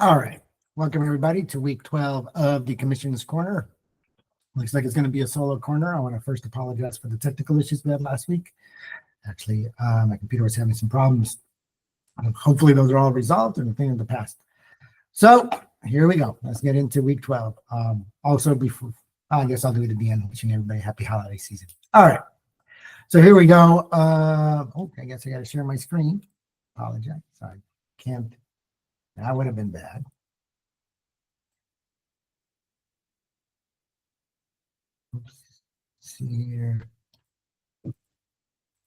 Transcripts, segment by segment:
All right. Welcome, everybody, to week 12 of the Commissioner's Corner. Looks like it's going to be a solo corner. I want to first apologize for the technical issues we had last week. Actually, my computer was having some problems. Hopefully, those are all resolved and a thing of the past. So, here we go. Let's get into week 12. Also, before I guess I'll do it at the end, wishing everybody a happy holiday season. All right. So, here we go. I guess I got to share my screen. Apologize. I can't. That would have been bad. Oops. See here.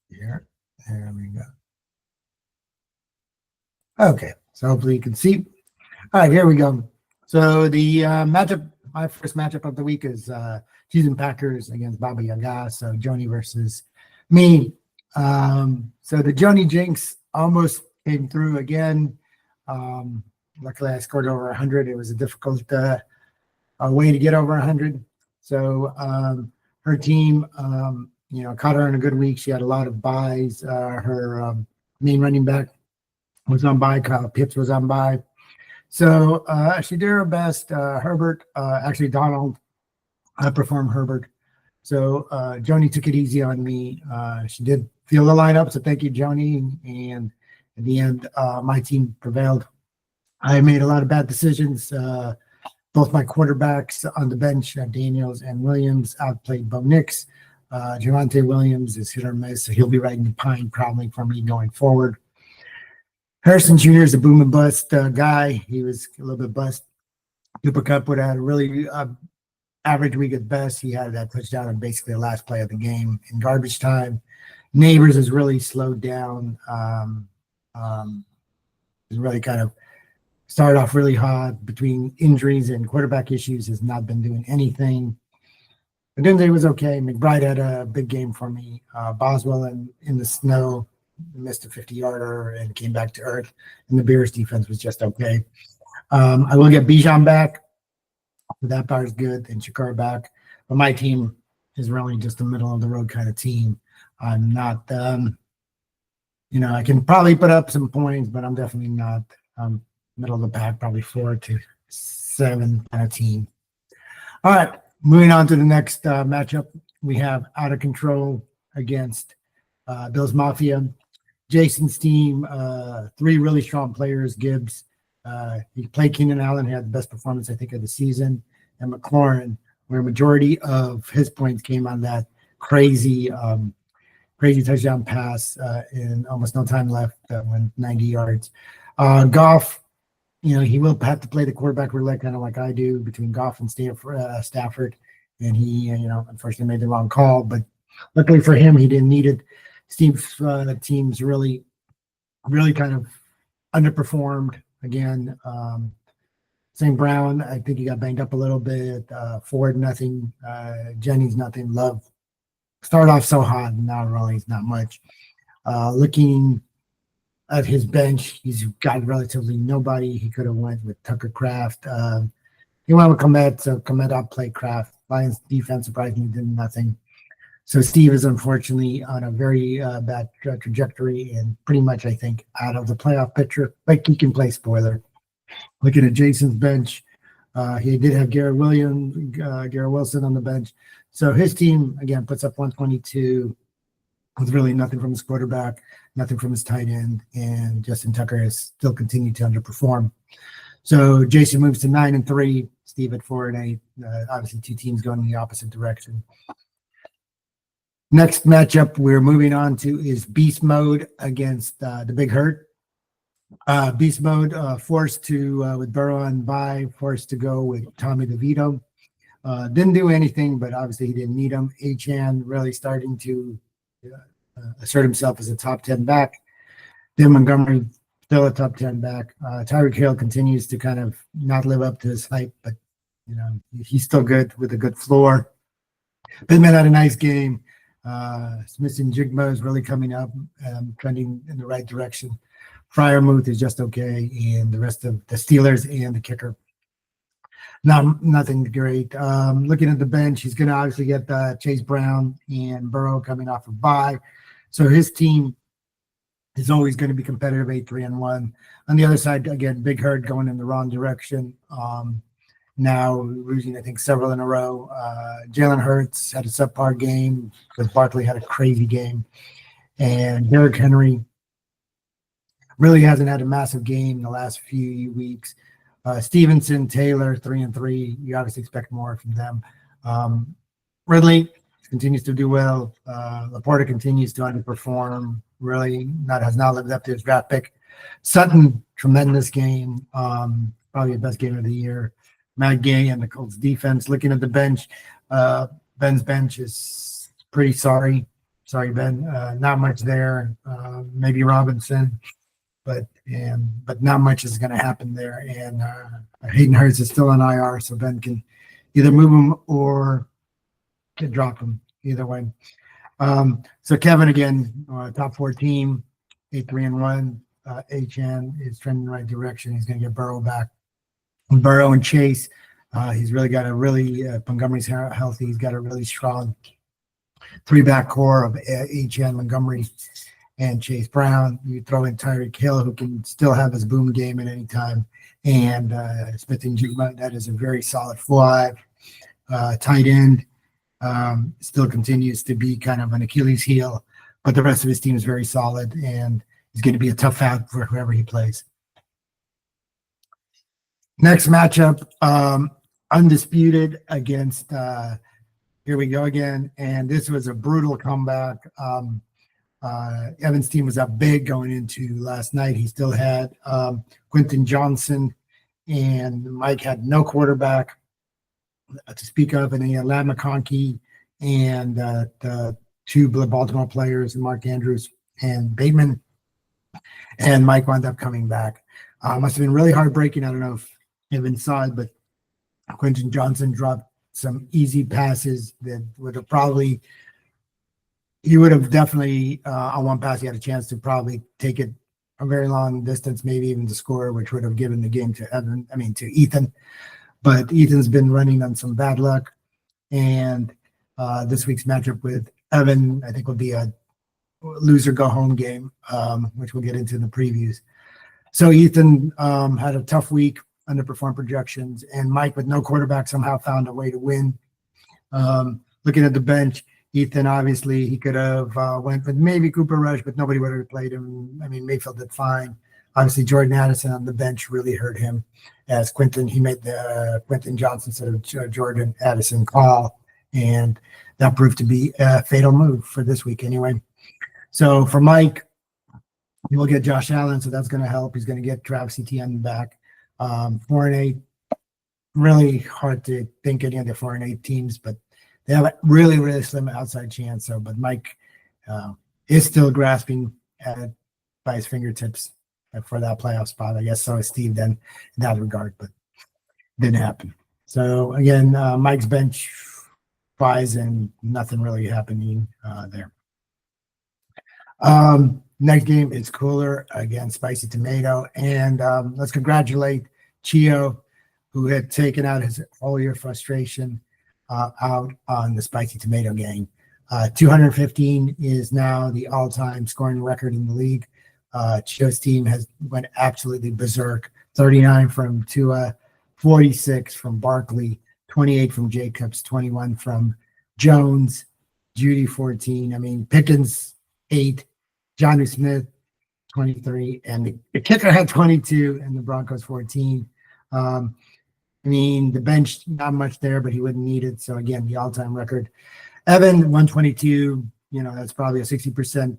Here. There we go. Okay. So hopefully you can see. All right, here we go. So the matchup, my first matchup of the week is Houston Packers against Baba Yaga. So Joni versus me. So the Joni jinx almost came through again. Luckily, I scored over 100. It was a difficult way to get over 100. So her team, caught her in a good week. She had a lot of buys. Her main running back was on bye. Kyle Pitts was on bye. So she did her best. Herbert, actually Donald, outperformed Herbert. So Joni took it easy on me. She did field the lineup, so thank you, Joni. And at the end, my team prevailed. I made a lot of bad decisions. Both my quarterbacks on the bench, Daniels and Williams, outplayed Bo Nix. Javonte Williams is hit or miss, so he'll be riding the pine probably for me going forward. Harrison Jr. is a boom and bust guy. He was a little bit bust. Cooper Kupp would have had a really average week at best. He had that touchdown on basically the last play of the game in garbage time. Neighbors has really slowed down. Has really kind of started off really hot between injuries and quarterback issues, has not been doing anything. Adunze was okay. McBride had a big game for me. Boswell in the snow missed a 50-yarder and came back to earth. And the Bears defense was just okay. I will get Bijan back. That part is good. And Shakur back. But my team is really just a middle of the road kind of team. I'm not, I can probably put up some points, but I'm definitely not middle of the pack, probably 4 to 7 kind of team. All right, moving on to the next matchup. We have Out of Control against Bills Mafia. Jason's team, 3 really strong players. Gibbs, he played Keenan Allen, he had the best performance, I think, of the season. And McLaurin, where a majority of his points came on that crazy touchdown pass in almost no time left that went 90 yards. Goff, he will have to play the quarterback roulette kind of like I do between Goff and Stafford. And he, unfortunately made the wrong call. But luckily for him, he didn't need it. Steve's team's really kind of underperformed again. St. Brown, I think he got banged up a little bit. Ford, nothing. Jennings, nothing. Love started off so hot, and now really it's not much. Looking at his bench, he's got relatively nobody. He could have went with Tucker Kraft. He went with Komet, so Komet outplayed Kraft. Lions defense surprisingly did nothing. So Steve is unfortunately on a very bad trajectory and pretty much, I think, out of the playoff picture. Like he can play spoiler. Looking at Jason's bench, he did have Garrett Wilson on the bench. So his team, again, puts up 122 with really nothing from his quarterback, nothing from his tight end, and Justin Tucker has still continued to underperform. So Jason moves to 9-3, Steve at 4-8. Obviously, 2 teams going in the opposite direction. Next matchup we're moving on to is Beast Mode against the Big Hurt. Beast Mode forced to, with Burrow on bye, forced to go with Tommy DeVito. Didn't do anything, but obviously he didn't need him. Achan really starting to assert himself as a top 10 back. Dan Montgomery still a top 10 back. Tyreek Hill continues to kind of not live up to his hype, but he's still good with a good floor. Pittman had a nice game. Smith and Jigma is really coming up, trending in the right direction. Fryermuth is just okay, and the rest of the Steelers and the kicker, nothing great. Looking at the bench, he's going to obviously get Chase Brown and Burrow coming off a bye. So his team is always going to be competitive 8-3-1. On the other side, again, Big Herd going in the wrong direction. Now losing, I think, several in a row. Jalen Hurts had a subpar game because Barkley had a crazy game. And Derrick Henry really hasn't had a massive game in the last few weeks. Stevenson, Taylor, 3-3. You obviously expect more from them. Ridley continues to do well. Laporta continues to underperform. Really has not lived up to his draft pick. Sutton, tremendous game. Probably the best game of the year. Matt Gay and the Colts defense. Looking at the bench, Ben's bench is pretty sorry. Sorry, Ben. Not much there. Maybe Robinson, but not much is going to happen there. And Hayden Hurst is still on IR, so Ben can either move him or drop him. Either way. So Kevin again, top 4 team, 8-3-1. HN is trending in the right direction. He's going to get Burrow back. Burrow and Chase, he's really got Montgomery's healthy. He's got a really strong 3-back core of HN, Montgomery, and Chase Brown. You throw in Tyreek Hill, who can still have his boom game at any time, and Smith and Juma. That is a very solid 5. Tight end still continues to be kind of an Achilles heel, but the rest of his team is very solid, and he's going to be a tough out for whoever he plays. Next matchup, Undisputed against, here we go again, and this was a brutal comeback. Evan's team was up big going into last night. He still had Quentin Johnson, and Mike had no quarterback to speak of, and he had Ladd McConkey and the 2 Baltimore players, Mark Andrews and Bateman, and Mike wound up coming back. Must have been really heartbreaking. I don't know if Evan saw it, but Quentin Johnson dropped some easy passes that would have definitely on one pass, he had a chance to probably take it a very long distance, maybe even to score, which would have given the game to Ethan. But Ethan's been running on some bad luck. And this week's matchup with Evan, I think, will be a loser go home game, which we'll get into in the previews. So Ethan had a tough week, underperformed projections, and Mike, with no quarterback, somehow found a way to win. Looking at the bench, Ethan, obviously, he could have went with maybe Cooper Rush, but nobody would have played him. I mean, Mayfield did fine. Obviously, Jordan Addison on the bench really hurt him, as he made the Quentin Johnson instead of Jordan Addison call, and that proved to be a fatal move for this week anyway. So for Mike, he will get Josh Allen, so that's going to help. He's going to get Travis Etienne back. 4-8, really hard to think any of the 4-8 teams, but they have a really, really slim outside chance. So, but Mike is still grasping at it by his fingertips for that playoff spot. I guess so is Steve then in that regard, but didn't happen. So again, Mike's bench buys and nothing really happening there. Next game is Cooler against Spicy Tomato, and let's congratulate Chio, who had taken out his whole year frustration out on the Spicy Tomato gang. 215 is now the all-time scoring record in the league. Chio's team went absolutely berserk. 39 from Tua, 46 from Barkley, 28 from Jacobs, 21 from Jones, Judy 14. I mean, Pickens 8, Jonnu Smith 23, and the kicker had 22, and the Broncos 14. I mean, the bench, not much there, but he wouldn't need it. So again, the all-time record. Evan 122. That's probably a 60%,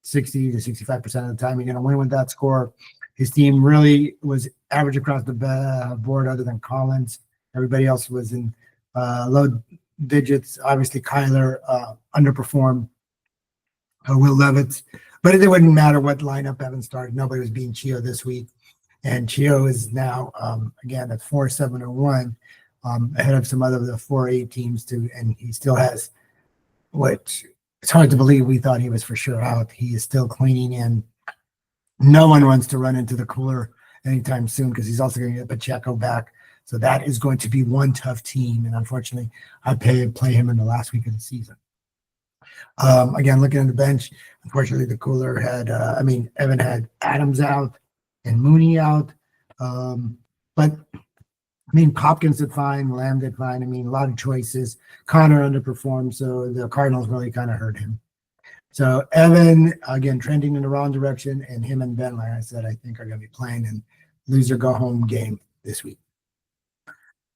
60 to 65% of the time you're going to win with that score. His team really was average across the board, other than Collins. Everybody else was in low digits. Obviously, Kyler underperformed. Will Levis, but it wouldn't matter what lineup Evan started. Nobody was beating Chio this week, and Chio is now again at 4-7-1, ahead of some other the 4-8 teams too, and he still has, which it's hard to believe. We thought he was for sure out. He is still cleaning in. No one wants to run into the Cooler anytime soon, because he's also going to get Pacheco back. So that is going to be one tough team, and unfortunately, I play him in the last week of the season. Again, looking at the bench, unfortunately, the cooler had, Evan had Adams out and Mooney out. But Hopkins did fine, Lamb did fine. A lot of choices. Connor underperformed, so the Cardinals really kind of hurt him. So Evan, again, trending in the wrong direction, and him and Ben, like I said, I think are going to be playing in loser go home game this week.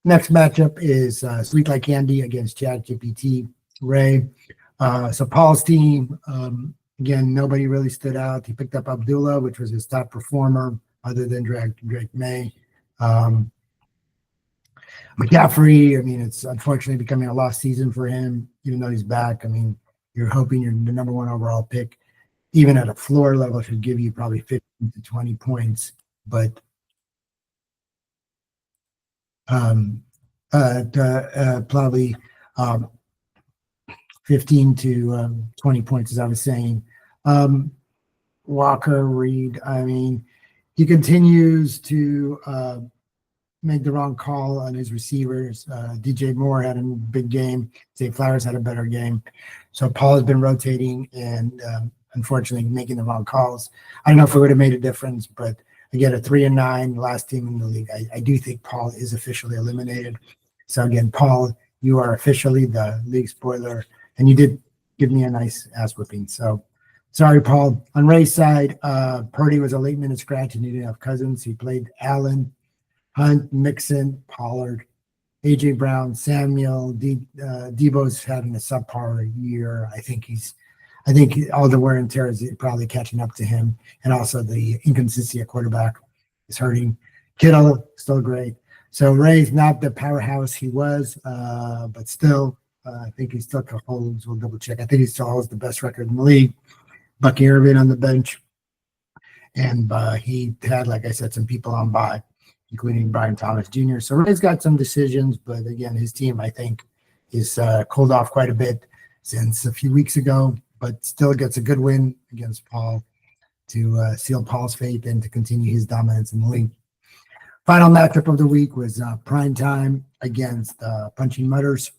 Next matchup is Sweet Like Candy against Chad GPT Ray. So Paul's team, again, nobody really stood out. He picked up Abdullah, which was his top performer, other than Drake May. McCaffrey, it's unfortunately becoming a lost season for him, even though he's back. You're hoping you're the number one overall pick, even at a floor level, should give you probably 15 to 20 points. But probably 15 to 20 points, as I was saying. Walker Reed, he continues to make the wrong call on his receivers. DJ Moore had a big game. Zay Flowers had a better game. So Paul has been rotating and unfortunately making the wrong calls. I don't know if it would have made a difference, but again, a 3-9 last team in the league. I do think Paul is officially eliminated. So again, Paul, you are officially the league spoiler, and you did give me a nice ass whipping. So sorry, Paul. On Ray's side, Purdy was a late minute scratch and he didn't have Cousins. He played Allen, Hunt, Mixon, Pollard, AJ Brown, Samuel. Debo's having a subpar year. I think all the wear and tear is probably catching up to him, and also the inconsistency at quarterback is hurting. Kittle still great. So Ray's not the powerhouse he was, but still, I think he still holds. We'll double check. I think he still holds the best record in the league. Bucky Irvin on the bench, and he had, like I said, some people on bye, including Brian Thomas Jr. So Ray's got some decisions, but again, his team, I think, is cooled off quite a bit since a few weeks ago, but still gets a good win against Paul to seal Paul's fate and to continue his dominance in the league. Final matchup of the week was prime time against Punching Mutters.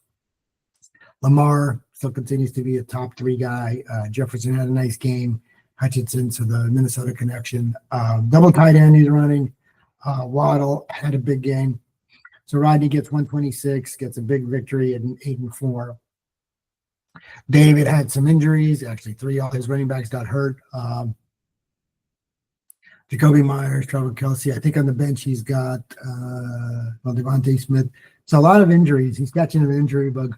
Lamar still continues to be a top 3 guy. Jefferson had a nice game. Hutchinson, so the Minnesota connection. Double tight end he's running. Waddle had a big game. So Rodney gets 126, gets a big victory at 8-4. David had some injuries. Actually, 3 of his running backs got hurt. Jacoby Myers, Trevor Kelsey. I think on the bench he's got Devontae Smith. So a lot of injuries. He's catching an injury bug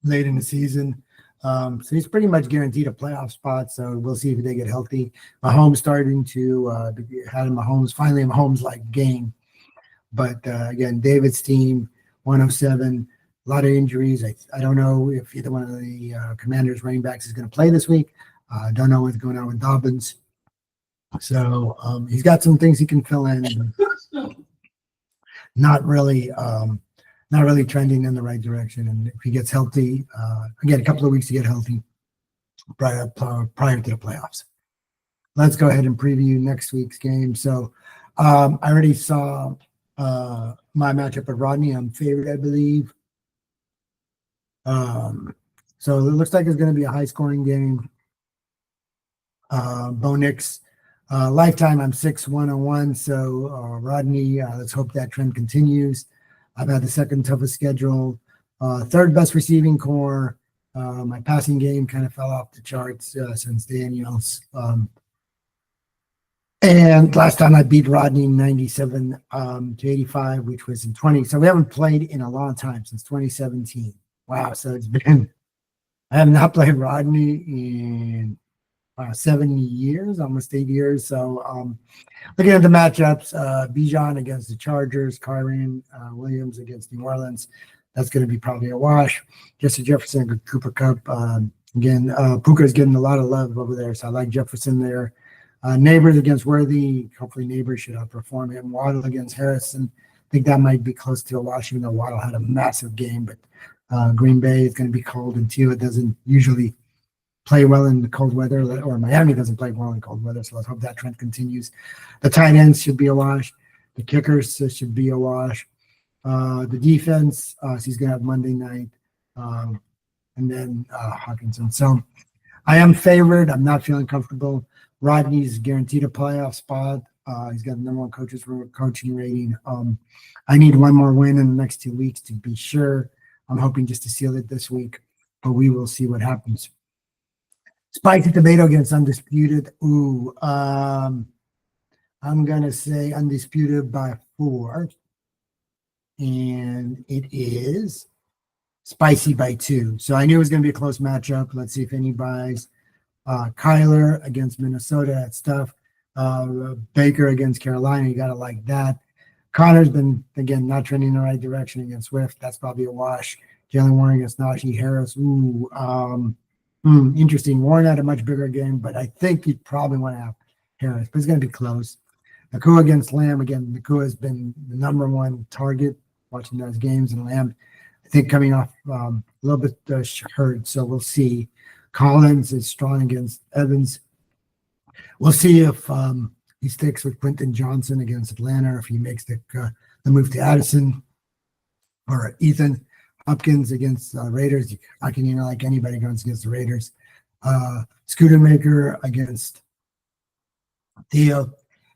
late in the season. So he's pretty much guaranteed a playoff spot. So we'll see if they get healthy. Mahomes starting to had finally a Mahomes-like game. But again, David's team, 107, a lot of injuries. I don't know if either one of the Commanders running backs is going to play this week. Don't know what's going on with Dobbins. So he's got some things he can fill in. Not really trending in the right direction. And if he gets healthy, again, a couple of weeks to get healthy prior to the playoffs. Let's go ahead and preview next week's game. So I already saw my matchup with Rodney. I'm favored, I believe. So it looks like it's going to be a high-scoring game. Bo Nix, lifetime, I'm 6-1-1. So Rodney, let's hope that trend continues. I've had the second toughest schedule, third best receiving core. My passing game kind of fell off the charts since Daniels. And last time I beat Rodney 97 to 85, which was in 20. So we haven't played in a long time, since 2017. Wow. So I have not played Rodney in 7 years, almost 8 years. So looking at the matchups, Bijan against the Chargers, Kyren Williams against New Orleans. That's going to be probably a wash. Justin Jefferson, Cooper Kupp. Again, Puka's getting a lot of love over there, so I like Jefferson there. Neighbors against Worthy. Hopefully Neighbors should outperform him. Waddle against Harrison. I think that might be close to a wash, even though Waddle had a massive game. But Green Bay is going to be cold, and Tua doesn't usually play well in the cold weather, or Miami doesn't play well in cold weather, so let's hope that trend continues. The tight ends should be a wash. The kickers should be a wash. The defense, he's going to have Monday night. and then Hawkinson. So I am favored. I'm not feeling comfortable. Rodney's guaranteed a playoff spot. He's got the number one coaching rating. I need one more win in the next 2 weeks to be sure. I'm hoping just to seal it this week, but we will see what happens. Spicy tomato against undisputed. Ooh, I'm gonna say undisputed by 4, and it is spicy by 2. So I knew it was gonna be a close matchup. Let's see if anybody's Kyler against Minnesota. That's tough. Baker against Carolina. You gotta like that. Connor's been again not trending in the right direction against Swift. That's probably a wash. Jalen Warren against Najee Harris. Ooh, interesting. Warren had a much bigger game, but I think you'd probably want to have Harris, but it's going to be close. Nakua against Lamb. Again, Nakua has been the number one target watching those games, and Lamb, I think, coming off a little bit hurt, so we'll see. Collins is strong against Evans. We'll see if he sticks with Quentin Johnson against Atlanta, or if he makes the move to Addison or Ethan. Hopkins against Raiders. I can like anybody goes against the Raiders. Scootermaker against Theo.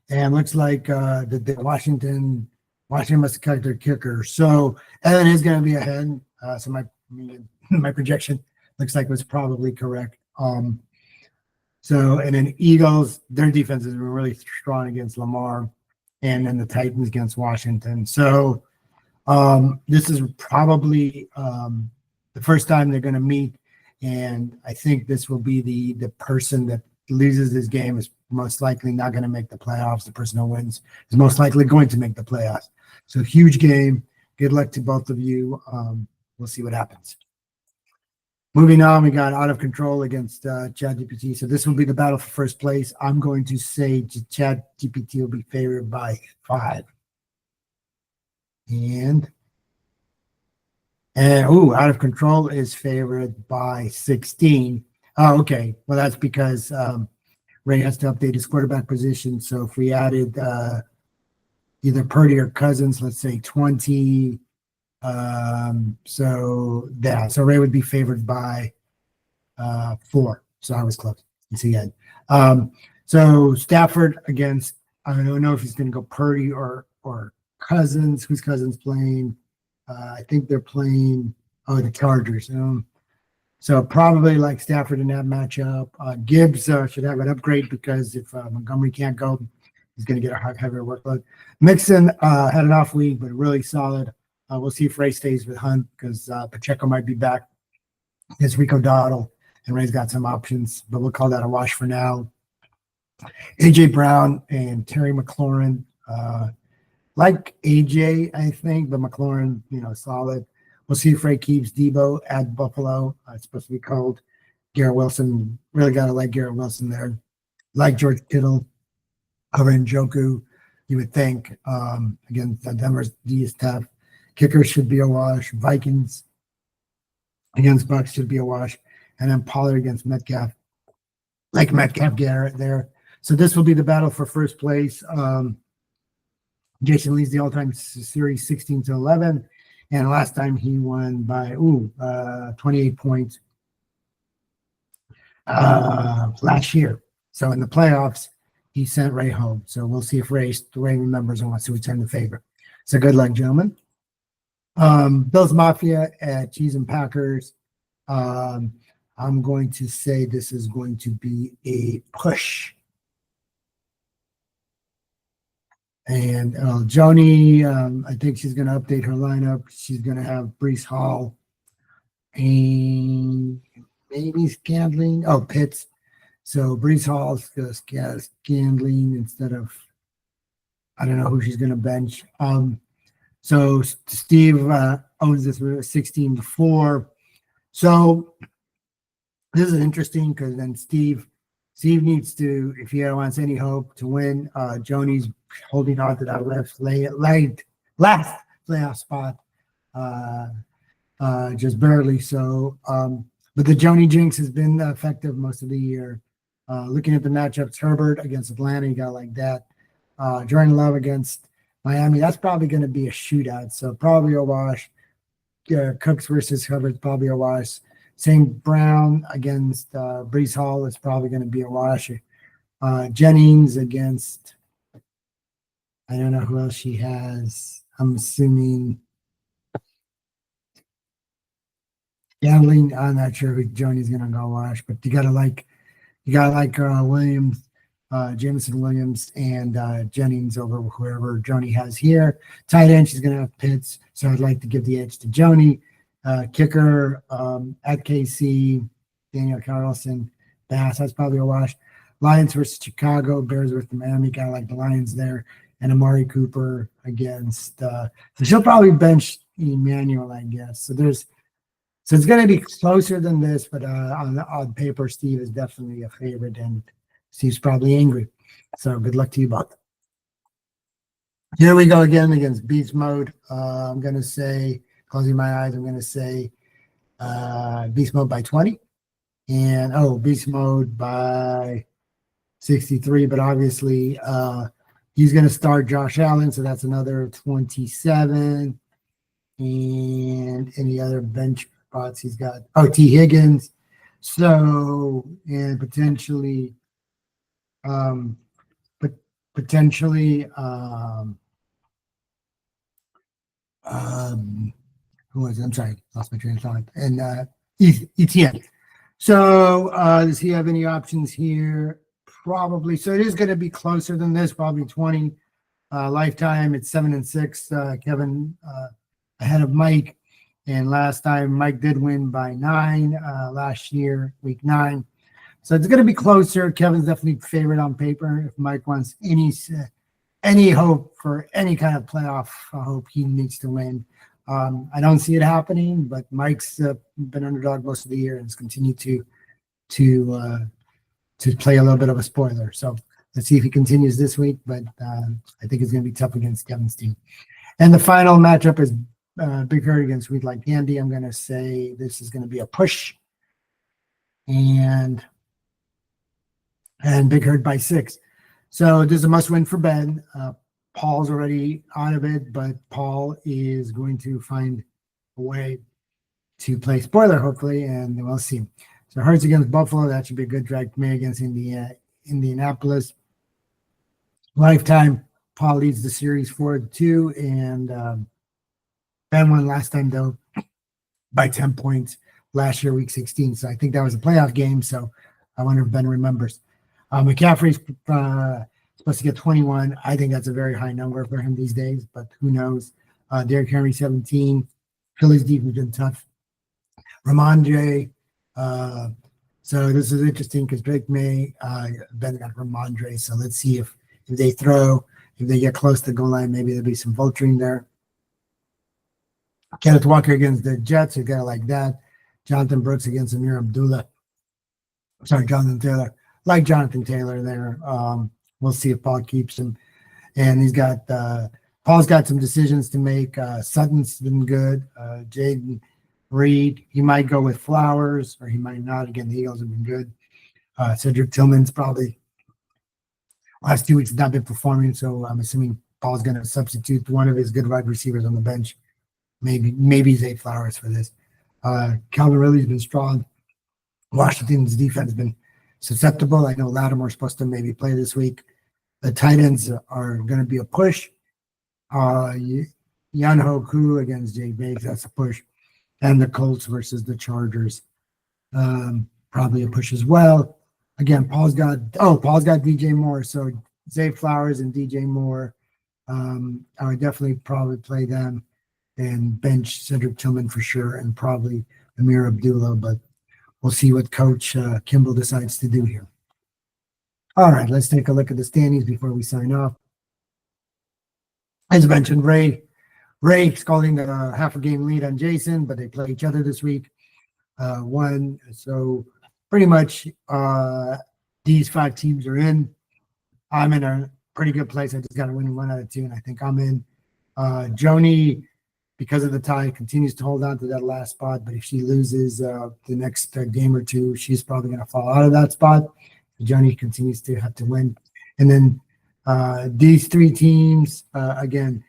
And looks like the Washington must have cut their kicker. So Evan is going to be ahead. So my projection looks like was probably correct. So, and then Eagles, their defense has been really strong against Lamar, and then the Titans against Washington. So this is probably the first time they're going to meet, and I think this will be the person that loses this game is most likely not going to make the playoffs. The person who wins is most likely going to make the playoffs. So huge game. Good luck to both of you. We'll see what happens. Moving on, we got Out of Control against ChatGPT. So this will be the battle for first place. I'm going to say ChatGPT will be favored by 5. And Out of Control is favored by 16. Oh, okay. Well, that's because Ray has to update his quarterback position. So if we added either Purdy or Cousins, let's say 20. So Ray would be favored by 4. So I was close. You see that. So Stafford against, I don't know if he's going to go Purdy or Cousins. Who's Cousins playing? I think they're playing the Chargers. So probably like Stafford in that matchup. Gibbs should have an upgrade because if Montgomery can't go, he's going to get a heavier workload. Mixon had an off week, but really solid. We'll see if Ray stays with Hunt because Pacheco might be back. It's Rico Dowdle, and Ray's got some options, but we'll call that a wash for now. A.J. Brown and Terry McLaurin. Like A.J., I think, but McLaurin, solid. We'll see if Ray keeps Debo at Buffalo. It's supposed to be cold. Garrett Wilson, really got to like Garrett Wilson there. Like George Kittle over Njoku, you would think. Again, Denver's D is tough. Kicker should be a wash. Vikings against Bucks should be a wash. And then Pollard against Metcalf. Like Metcalf Garrett there. So this will be the battle for first place. Jason leads the all-time series 16-11. And last time he won by 28 points last year. So in the playoffs, he sent Ray home. So we'll see if Ray remembers and wants to return the favor. So good luck, gentlemen. Bills Mafia at Cheese and Packers. I'm going to say this is going to be a push. And Joni, I think she's going to update her lineup. She's going to have Breece Hall and maybe Scandling. Oh, Pitts. So Breece Hall's Scandling instead of, I don't know who she's going to bench. So Steve owns this 16-4. So this is interesting because then Steve needs to, if he wants any hope to win, Joni's holding on to that last playoff spot, just barely. So, but the Joni jinx has been effective most of the year. Looking at the matchups, Herbert against Atlanta, you got like that. Jordan Love against Miami, that's probably going to be a shootout. So probably a wash. Cooks versus Herbert's probably a wash. St. Brown against Brees Hall is probably going to be a wash. Jennings against, I don't know who else she has. I'm assuming Gambling. I'm not sure who Joni's going to go wash, but you got to like Williams, Jameson Williams, and Jennings over whoever Joni has here. Tight end, she's going to have Pitts, so I'd like to give the edge to Joni. Kicker at KC, Daniel Carlson, Bass. That's probably a wash. Lions versus Chicago, Bears versus Miami. Kind of like the Lions there, and Amari Cooper against. So she'll probably bench Emmanuel, I guess. So it's going to be closer than this, but on paper, Steve is definitely a favorite, and Steve's probably angry. So good luck to you both. Here we go again against Beast Mode. I'm going to say, closing my eyes, I'm going to say Beast Mode by 20. And, Beast Mode by 63. But obviously, he's going to start Josh Allen, so that's another 27. And any other bench spots he's got? T. Higgins. So, and potentially, who was it? I'm sorry, lost my train of thought. And ETN. So, does he have any options here? Probably. So it is going to be closer than this, probably 20. Lifetime, it's 7-6. Kevin ahead of Mike. And last time, Mike did win by 9 last year, week 9. So it's going to be closer. Kevin's definitely favorite on paper. If Mike wants any hope for any kind of playoff hope, he needs to win. I don't see it happening, but Mike's been underdog most of the year and has continued to play a little bit of a spoiler. So let's see if he continues this week, but I think it's going to be tough against Kevin's team. And the final matchup is Big Hurt against Sweet Like Candy. I'm going to say this is going to be a push. And Big Hurt by 6. So this is a must win for Ben. Paul's already out of it, but Paul is going to find a way to play spoiler, hopefully, and we'll see. So Hurts against Buffalo, that should be a good drag to me against Indianapolis. Lifetime, Paul leads the series 4-2, and Ben won last time, though, by 10 points last year, week 16. So I think that was a playoff game, so I wonder if Ben remembers. McCaffrey's supposed to get 21. I think that's a very high number for him these days, but who knows? Derrick Henry, 17. Philly's defense been tough. Ramondre. So this is interesting because Drake May, Ben got Ramondre. So let's see if they throw, if they get close to the goal line, maybe there'll be some vulturing there. Kenneth Walker against the Jets, a guy like that. Jonathan Brooks against Amir Abdullah. Sorry, Jonathan Taylor. Like Jonathan Taylor there. We'll see if Paul keeps him. And he's got Paul's got some decisions to make. Sutton's been good. Jaden Reed, he might go with Flowers or he might not. Again, the Eagles have been good. Cedric Tillman's probably last 2 weeks not been performing, so I'm assuming Paul's going to substitute one of his good wide receivers on the bench. Maybe Zay Flowers for this. Calvin Ridley's been strong. Washington's defense has been susceptible. I know Lattimore's supposed to maybe play this week. The tight ends are going to be a push. Yan Hoku against Jay Bates, that's a push. And the Colts versus the Chargers, probably a push as well. Again, Paul's got DJ Moore. So Zay Flowers and DJ Moore, I would definitely probably play them and bench Cedric Tillman for sure, and probably Amir Abdullah, but we'll see what Coach Kimball decides to do here. All right, let's take a look at the standings before we sign off. As I mentioned, Ray's calling a half a game lead on Jason, but they play each other this week. One, so pretty much these 5 teams are in. I'm in a pretty good place. I just got to win 1 out of 2, and I think I'm in. Joni, because of the tie, continues to hold on to that last spot, but if she loses the next game or 2, she's probably going to fall out of that spot. Joni continues to have to win. And then these 3 teams, again,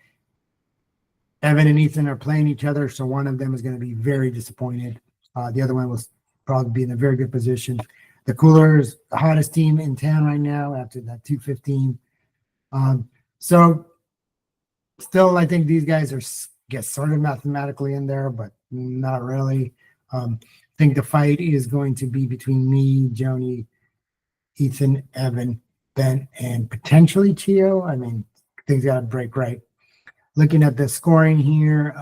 Evan and Ethan are playing each other, so one of them is going to be very disappointed. The other one will probably be in a very good position. The Cooler is the hottest team in town right now after that 215. So still, I think these guys are get sort of mathematically in there, but not really. I think the fight is going to be between me, Joni, Ethan, Evan, Ben, and potentially Chio. I mean, things got to break right. Looking at the scoring here,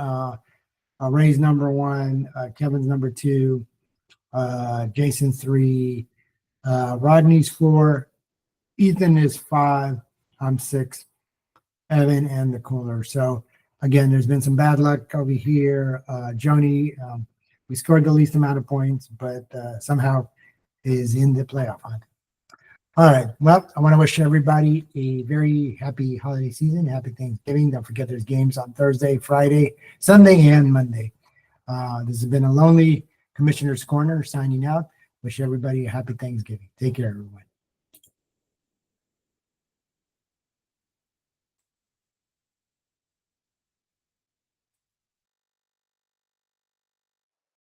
Ray's number 1, Kevin's number 2, Jason's 3, Rodney's 4, Ethan is 5, I'm 6, Evan and the Cooler. So again, there's been some bad luck over here. Joni, we scored the least amount of points, but somehow is in the playoff hunt. All right. Well, I want to wish everybody a very happy holiday season. Happy Thanksgiving. Don't forget there's games on Thursday, Friday, Sunday, and Monday. This has been a Lonely Commissioner's Corner signing out. Wish everybody a happy Thanksgiving. Take care, everyone.